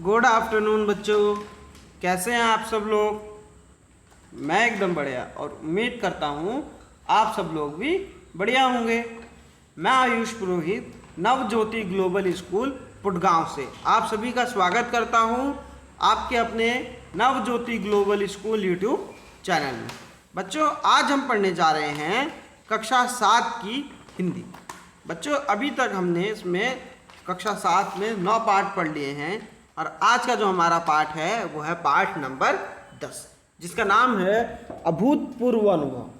Good afternoon बच्चों, कैसे हैं आप सब लोग। मैं एकदम बढ़िया और उम्मीद करता हूँ आप सब लोग भी बढ़िया होंगे। मैं आयुष पुरोहित नवज्योति ग्लोबल स्कूल पुटगांव से आप सभी का स्वागत करता हूँ आपके अपने Navjyoti global school YouTube channel में। बच्चों, आज हम पढ़ने जा रहे हैं कक्षा 7 की हिंदी। बच्चों, अभी तक हमने इसमें कक्षा 7 में 9 पाठ पढ़ लिए हैं और आज का जो हमारा पाठ है वो है पाठ नंबर 10, जिसका नाम है अभूतपूर्व अनुभव।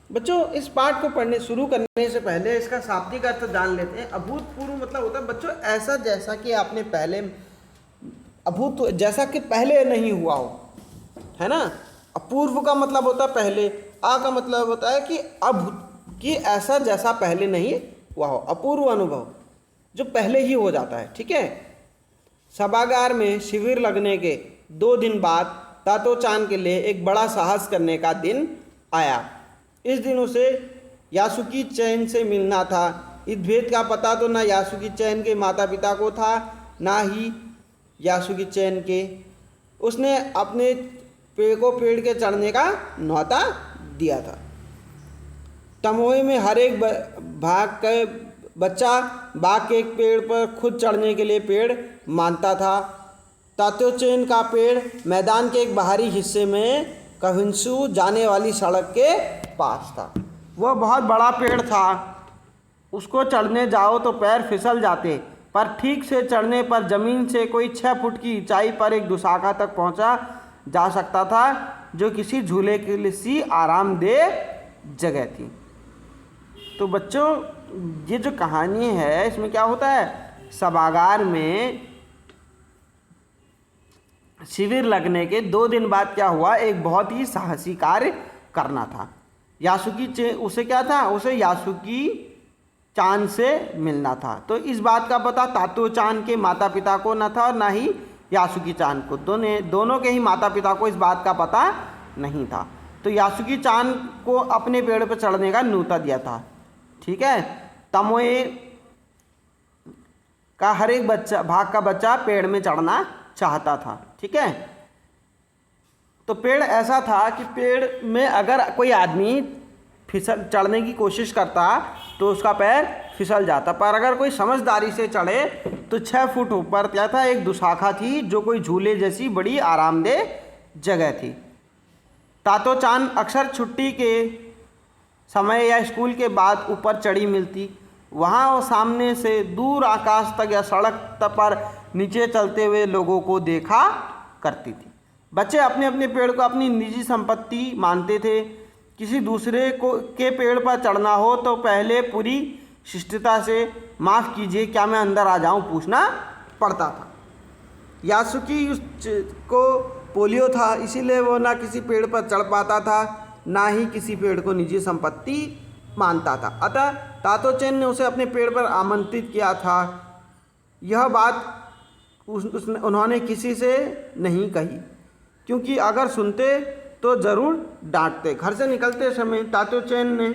बच्चों, इस पाठ को पढ़ने शुरू करने से पहले इसका शाब्दिक अर्थ जान लेते हैं। अभूतपूर्व मतलब होता है बच्चों ऐसा जैसा कि आपने पहले जैसा कि पहले नहीं हुआ हो, है ना। अपूर्व का मतलब होता है पहले, आ का मतलब होता है कि ऐसा जैसा पहले नहीं हुआ हो। अपूर्व अनुभव जो पहले ही हो जाता है, ठीक है। सभागार में शिविर लगने के 2 दिन बाद तातो चान के लिए एक बड़ा साहस करने का दिन आया। इस दिन उसे यासुकी चैन से मिलना था। इस भेद का पता तो ना यासुकी चैन के माता पिता को था, ना ही यासुकी चैन के। उसने अपने पेड़ के चढ़ने का न्योता दिया था। तमोई में हर एक भाग के बच्चा बाग के एक पेड़ पर खुद चढ़ने के लिए पेड़ मानता था। तात्योचेन का पेड़ मैदान के एक बाहरी हिस्से में कहिंसू जाने वाली सड़क के पास था। वह बहुत बड़ा पेड़ था। उसको चढ़ने जाओ तो पैर फिसल जाते, पर ठीक से चढ़ने पर जमीन से कोई 6 फुट की ऊंचाई पर एक दुशाखा तक पहुंचा जा सकता था, जो किसी झूले के लिए सी आरामदेह जगह थी। तो बच्चों, ये जो कहानी है इसमें क्या होता है, सभागार में शिविर लगने के 2 दिन बाद क्या हुआ, एक बहुत ही साहसी कार्य करना था। उसे क्या था, उसे यासुकी चान से मिलना था। तो इस बात का पता तातो चान के माता पिता को न था और ना ही यासुकी चान को। दोनों के ही माता पिता को इस बात का पता नहीं था। तो यासुकी चान को अपने पेड़ पर चढ़ने का न्योता दिया था, ठीक है। तमोए का हर एक भाग का बच्चा पेड़ में चढ़ना चाहता था, ठीक है। तो पेड़ ऐसा था कि पेड़ में अगर कोई आदमी चढ़ने की कोशिश करता तो उसका पैर फिसल जाता, पर अगर कोई समझदारी से चढ़े तो 6 फुट ऊपर क्या था, एक दुशाखा थी जो कोई झूले जैसी बड़ी आरामदेह जगह थी। तातो चान अक्सर छुट्टी के समय या स्कूल के बाद ऊपर चढ़ी मिलती। वहाँ वो सामने से दूर आकाश तक या सड़क तक पर नीचे चलते हुए लोगों को देखा करती थी। बच्चे अपने अपने पेड़ को अपनी निजी संपत्ति मानते थे। किसी दूसरे के पेड़ पर चढ़ना हो तो पहले पूरी शिष्टता से माफ़ कीजिए क्या मैं अंदर आ जाऊं पूछना पड़ता था। यासुकी को पोलियो था, इसीलिए वो ना किसी पेड़ पर चढ़ पाता था, ना ही किसी पेड़ को निजी संपत्ति मानता था। अतः तातोचेन ने उसे अपने पेड़ पर आमंत्रित किया था। यह बात उन्होंने किसी से नहीं कही, क्योंकि अगर सुनते तो ज़रूर डांटते। घर से निकलते समय तातोचेन ने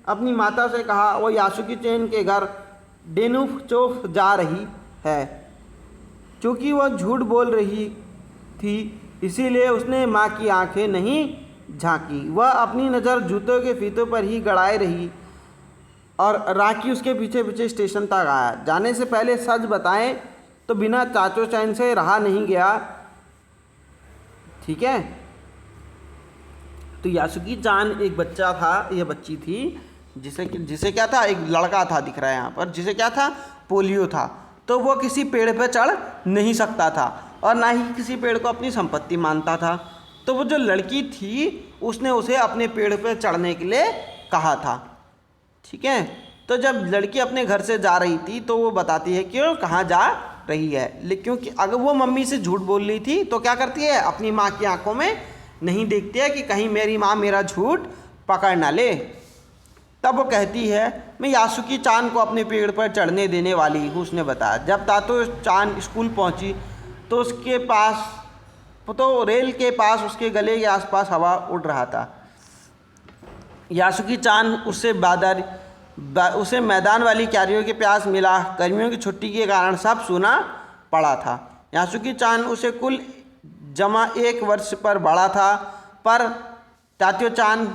अपनी माता से कहा वो यासुकी चेन के घर डेनुफचोफ जा रही है। क्योंकि वह झूठ बोल रही थी, इसीलिए उसने माँ की आंखें नहीं झांकी। वह अपनी नज़र जूतों के फीतों पर ही गड़ाए रही और राखी उसके पीछे पीछे स्टेशन तक आया। जाने से पहले सच बताएं तो बिना चाचो चैन से रहा नहीं गया, ठीक है। तो यासुकी चान एक बच्चा था, यह बच्ची थी जिसे क्या था, एक लड़का था दिख रहा है यहाँ पर, जिसे क्या था, पोलियो था। तो वो किसी पेड़ पर चढ़ नहीं सकता था और ना ही किसी पेड़ को अपनी संपत्ति मानता था। तो वो जो लड़की थी उसने उसे अपने पेड़ पर चढ़ने के लिए कहा था, ठीक है। तो जब लड़की अपने घर से जा रही थी तो वो बताती है कि वो कहाँ जा रही है, क्योंकि अगर वो मम्मी से झूठ बोल रही थी तो क्या करती है, अपनी माँ की आंखों में नहीं देखती है कि कहीं मेरी माँ मेरा झूठ पकड़ ना ले। तब वो कहती है मैं यासुकी चान को अपने पेड़ पर चढ़ने देने वाली हूँ, उसने बताया। जब तातो चान स्कूल पहुँची तो उसके पास तो रेल के पास उसके गले के आसपास हवा उड़ रहा था। यासुकी चान उसे मैदान वाली क्यारियों के प्यास मिला। गर्मियों की छुट्टी के कारण सब सूना पड़ा था। यासुकी चान उसे कुल जमा 1 वर्ष पर बड़ा था, पर तात्यो चान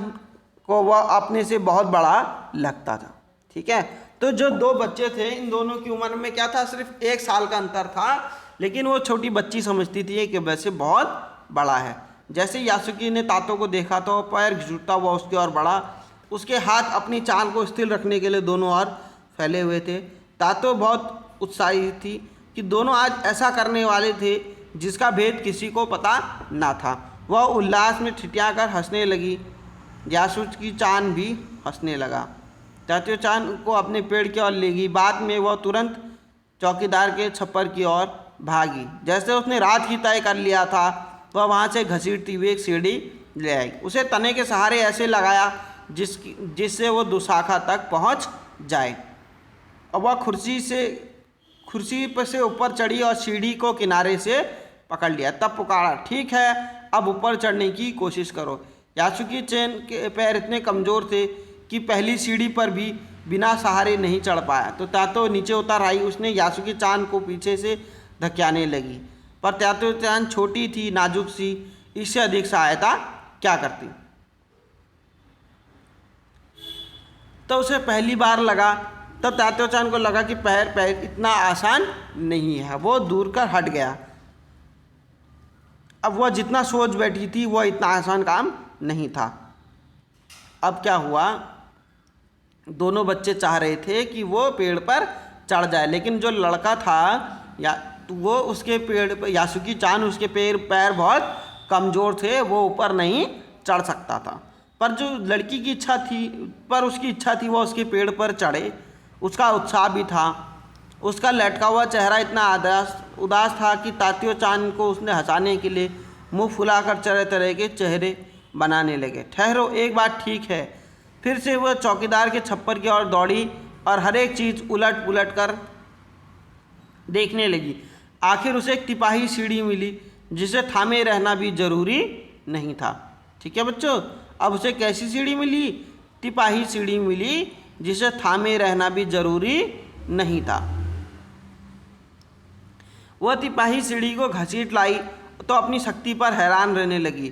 को वह अपने से बहुत बड़ा लगता था। ठीक है, तो जो 2 बच्चे थे, इन दोनों की उम्र में क्या था, सिर्फ 1 साल का अंतर था, लेकिन वो छोटी बच्ची समझती थी कि वैसे बहुत बड़ा है। जैसे यासुकी ने तातो को देखा तो पैर घिसुटता हुआ उसकी ओर बढ़ा। उसके हाथ अपनी चाल को स्थिर रखने के लिए दोनों ओर फैले हुए थे। तातो बहुत उत्साहित थी कि दोनों आज ऐसा करने वाले थे जिसका भेद किसी को पता ना था। वह उल्लास में ठिठियाकर हंसने लगी। यासुकी चान भी हंसने लगा। तात्यो चान को अपने पेड़ की ओर ले गई। बाद में वह तुरंत चौकीदार के छप्पर की ओर भागी। जैसे उसने रात ही तय कर लिया था, वह वहाँ से घसीटती हुई एक सीढ़ी ले आई। उसे तने के सहारे ऐसे लगाया जिससे वो दुशाखा तक पहुँच जाए। अब वह कुर्सी पर से ऊपर चढ़ी और सीढ़ी को किनारे से पकड़ लिया। तब पुकारा, ठीक है, अब ऊपर चढ़ने की कोशिश करो। यासुकी चान के पैर इतने कमज़ोर थे कि पहली सीढ़ी पर भी बिना सहारे नहीं चढ़ पाया। तो तातो नीचे उतर आई। उसने यासुकी चान को पीछे से धक्याने लगी, पर तातो चान छोटी थी, नाजुक सी, इससे अधिक सहायता क्या करती। तो उसे पहली बार लगा, तब तातो चान को लगा कि पैर इतना आसान नहीं है। वो दूर कर हट गया। अब वह जितना सोच बैठी थी वह इतना आसान काम नहीं था। अब क्या हुआ, दोनों बच्चे चाह रहे थे कि वो पेड़ पर चढ़ जाए, लेकिन जो लड़का था या तो वो उसके पेड़ पर, यासुकी चान उसके पैर बहुत कमज़ोर थे, वो ऊपर नहीं चढ़ सकता था। पर जो लड़की की इच्छा थी, पर उसकी इच्छा थी वो उसके पेड़ पर चढ़े। उसका उत्साह भी था। उसका लटका हुआ चेहरा इतना उदास था कि तात्यो चान को उसने हंसाने के लिए मुंह फुलाकर तरह तरह के चेहरे बनाने लगे। ठहरो, एक बात ठीक है। फिर से वह चौकीदार के छप्पर की ओर दौड़ी और हर एक चीज़ उलट पुलट कर देखने लगी। आखिर उसे एक तिपाही सीढ़ी मिली जिसे थामे रहना भी जरूरी नहीं था। ठीक है बच्चों, अब उसे कैसी सीढ़ी मिली? तिपाही सीढ़ी मिली जिसे थामे रहना भी जरूरी नहीं था। वह तिपाही सीढ़ी को घसीट लाई तो अपनी शक्ति पर हैरान रहने लगी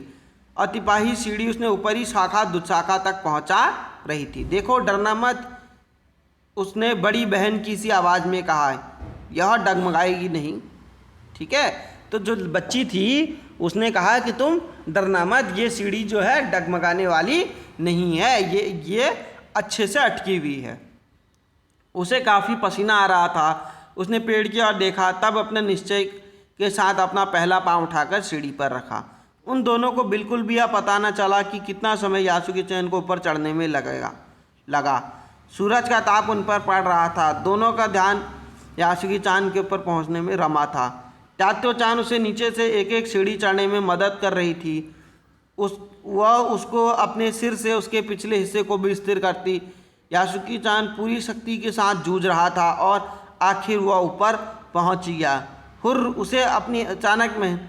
और तिपाही सीढ़ी उसने ऊपरी शाखा दुशाखा तक पहुंचा रही थी। देखो, डरना मत, उसने बड़ी बहन की सी आवाज़ में कहा। यह डगमगाएगी नहीं। ठीक है, तो जो बच्ची थी उसने कहा कि तुम डरना मत, ये सीढ़ी जो है डगमगाने वाली नहीं है, ये अच्छे से अटकी हुई है। उसे काफ़ी पसीना आ रहा था। उसने पेड़ की ओर देखा, तब अपने निश्चय के साथ अपना पहला पांव उठाकर सीढ़ी पर रखा। उन दोनों को बिल्कुल भी यह पता न चला कि कितना समय यासुकी चान को ऊपर चढ़ने में लगा। सूरज का ताप उन पर पड़ रहा था। दोनों का ध्यान यासुकी चान के ऊपर पहुंचने में रमा था। तात्यो चान उसे नीचे से एक एक सीढ़ी चढ़ने में मदद कर रही थी। वह उसको अपने सिर से उसके पिछले हिस्से को भी स्थिर करती। यासुकी चान पूरी शक्ति के साथ जूझ रहा था और आखिर वह ऊपर पहुंच गया। उसे अपनी अचानक में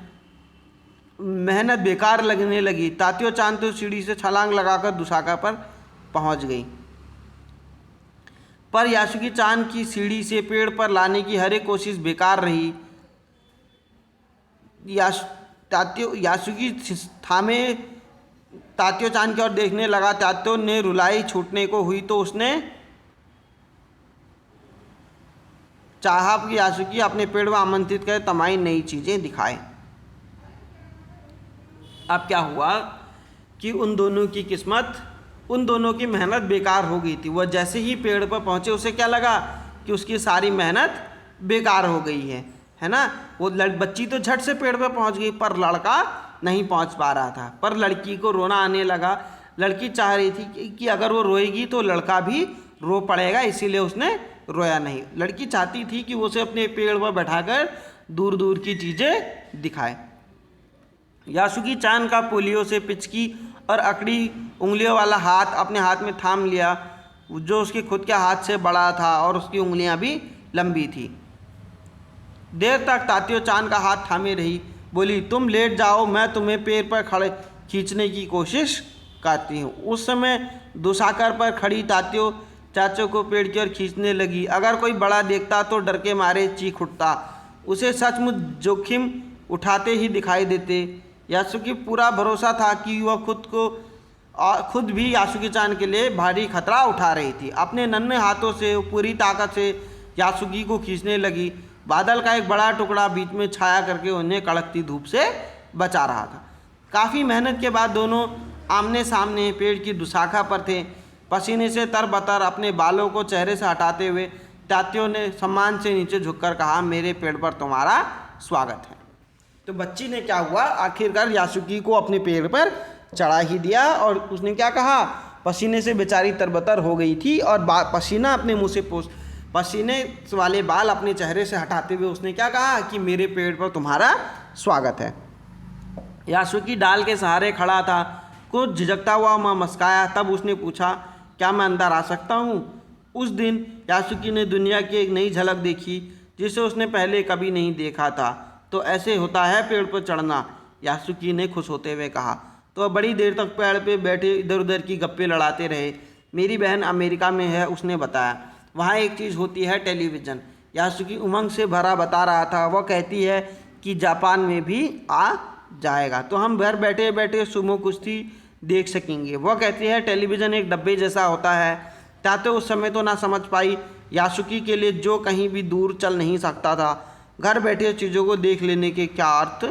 मेहनत बेकार लगने लगी। तात्यो चान तो सीढ़ी से छलांग लगाकर दुशाखा पर पहुंच गई, पर यासुकी चान की सीढ़ी से पेड़ पर लाने की हर एक कोशिश बेकार रही। यासुकी थामे तात्यो चान की ओर देखने लगा। तात्यो ने रुलाई छूटने को हुई तो उसने चाहा कि यासुकी अपने पेड़ में आमंत्रित करे, तमाम नई चीज़ें दिखाए। अब क्या हुआ कि उन दोनों की किस्मत, उन दोनों की मेहनत बेकार हो गई थी। वह जैसे ही पेड़ पर पहुँचे उसे क्या लगा कि उसकी सारी मेहनत बेकार हो गई है ना। वो बच्ची तो झट से पेड़ पर पहुँच गई, पर लड़का नहीं पहुँच पा रहा था। पर लड़की को रोना आने लगा। लड़की चाह रही थी कि अगर वो रोएगी तो लड़का भी रो पड़ेगा, इसीलिए उसने रोया नहीं। लड़की चाहती थी कि वो उसे अपने पेड़ पर बैठाकर दूर दूर की चीज़ें दिखाए। यासुकी चान का पोलियो से पिचकी और अकड़ी उंगलियों वाला हाथ अपने हाथ में थाम लिया, जो उसके खुद के हाथ से बड़ा था और उसकी उंगलियां भी लंबी थी। देर तक तात्यो चान का हाथ थामे रही। बोली, तुम लेट जाओ, मैं तुम्हें पेड़ पर खड़े खींचने की कोशिश करती हूँ। उस समय दुशाकर पर खड़ी तात्यो चाचो को पेड़ की ओर खींचने लगी। अगर कोई बड़ा देखता तो डर के मारे चीख उठता। उसे सचमुच जोखिम उठाते ही दिखाई देते। यासुकी पूरा भरोसा था कि वह खुद भी यासुकी-चान के लिए भारी खतरा उठा रही थी। अपने नन्हे हाथों से पूरी ताकत से यासुकी को खींचने लगी। बादल का एक बड़ा टुकड़ा बीच में छाया करके उन्हें कड़कती धूप से बचा रहा था। काफ़ी मेहनत के बाद दोनों आमने सामने पेड़ की शाखा पर थे। पसीने से तरबतर अपने बालों को चेहरे से हटाते हुए तात्यो ने सम्मान से नीचे झुककर कहा, मेरे पेड़ पर तुम्हारा स्वागत है। तो बच्ची ने क्या हुआ, आखिरकार यासुकी को अपने पेड़ पर चढ़ा ही दिया और उसने क्या कहा, पसीने से बेचारी तरबतर हो गई थी और पसीना अपने मुंह से पसीने वाले बाल अपने चेहरे से हटाते हुए उसने क्या कहा कि मेरे पेड़ पर तुम्हारा स्वागत है। यासुकी डाल के सहारे खड़ा था, कुछ झिझकता हुआ वह मुस्काया। तब उसने पूछा, क्या मैं अंदर आ सकता हूँ? उस दिन यासुकी ने दुनिया की एक नई झलक देखी जिसे उसने पहले कभी नहीं देखा था। तो ऐसे होता है पेड़ पर चढ़ना, यासुकी ने खुश होते हुए कहा। तो बड़ी देर तक पेड़ पे बैठे इधर उधर की गप्पे लड़ाते रहे। मेरी बहन अमेरिका में है, उसने बताया। वहाँ एक चीज़ होती है, टेलीविज़न। यासुकी उमंग से भरा बता रहा था। वह कहती है कि जापान में भी आ जाएगा तो हम घर बैठे बैठे सुमो कुश्ती देख सकेंगे। वह कहती है टेलीविज़न एक डब्बे जैसा होता है। तातो उस समय तो ना समझ पाई। यासुकी के लिए जो कहीं भी दूर चल नहीं सकता था, घर बैठे चीज़ों को देख लेने के क्या अर्थ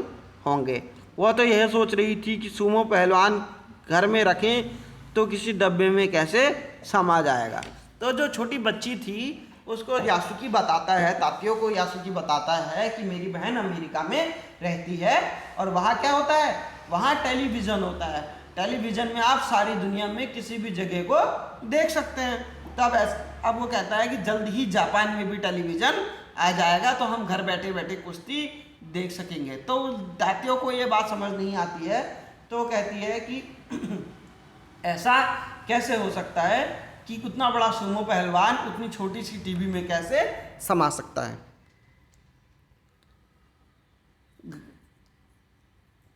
होंगे। वह तो यह सोच रही थी कि सुमो पहलवान घर में रखें तो किसी डब्बे में कैसे समा जाएगा। तो जो छोटी बच्ची थी उसको यासुकी बताता है, तात्यो को यासुकी बताता है कि मेरी बहन अमेरिका में रहती है और वहाँ क्या होता है, वहाँ टेलीविज़न होता है। टेलीविज़न में आप सारी दुनिया में किसी भी जगह को देख सकते हैं। तो अब वो कहता है कि जल्द ही जापान में भी टेलीविज़न आ जाएगा तो हम घर बैठे बैठे कुश्ती देख सकेंगे। तो तात्यो को ये बात समझ नहीं आती है, तो कहती है कि ऐसा कैसे हो सकता है कि उतना बड़ा सुमो पहलवान उतनी छोटी सी टीवी में कैसे समा सकता है।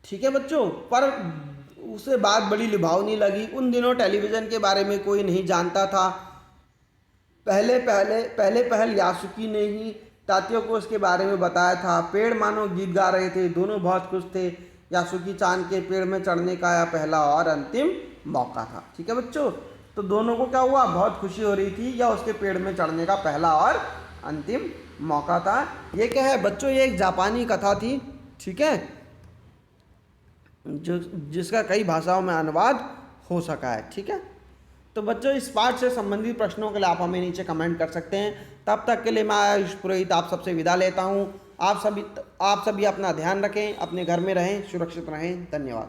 ठीक है बच्चों, पर उसे बात बड़ी लुभावनी लगी। उन दिनों टेलीविज़न के बारे में कोई नहीं जानता था। पहले यासुकी ने ही तात्यो को उसके बारे में बताया था। पेड़ मानो गीत गा रहे थे, दोनों बहुत खुश थे। यासुकी-चान के पेड़ में चढ़ने का यह पहला और अंतिम मौका था। ठीक है बच्चों, तो दोनों को क्या हुआ, बहुत खुशी हो रही थी। या उसके पेड़ में चढ़ने का पहला और अंतिम मौका था। ये क्या है बच्चों, ये एक जापानी कथा थी। ठीक है, जिसका कई भाषाओं में अनुवाद हो सका है। ठीक है, तो बच्चों इस पाठ से संबंधित प्रश्नों के लिए आप हमें नीचे कमेंट कर सकते हैं। तब तक के लिए मैं आयुष पुरोहित आप सबसे विदा लेता हूँ। आप सभी अपना ध्यान रखें, अपने घर में रहें, सुरक्षित रहें। धन्यवाद।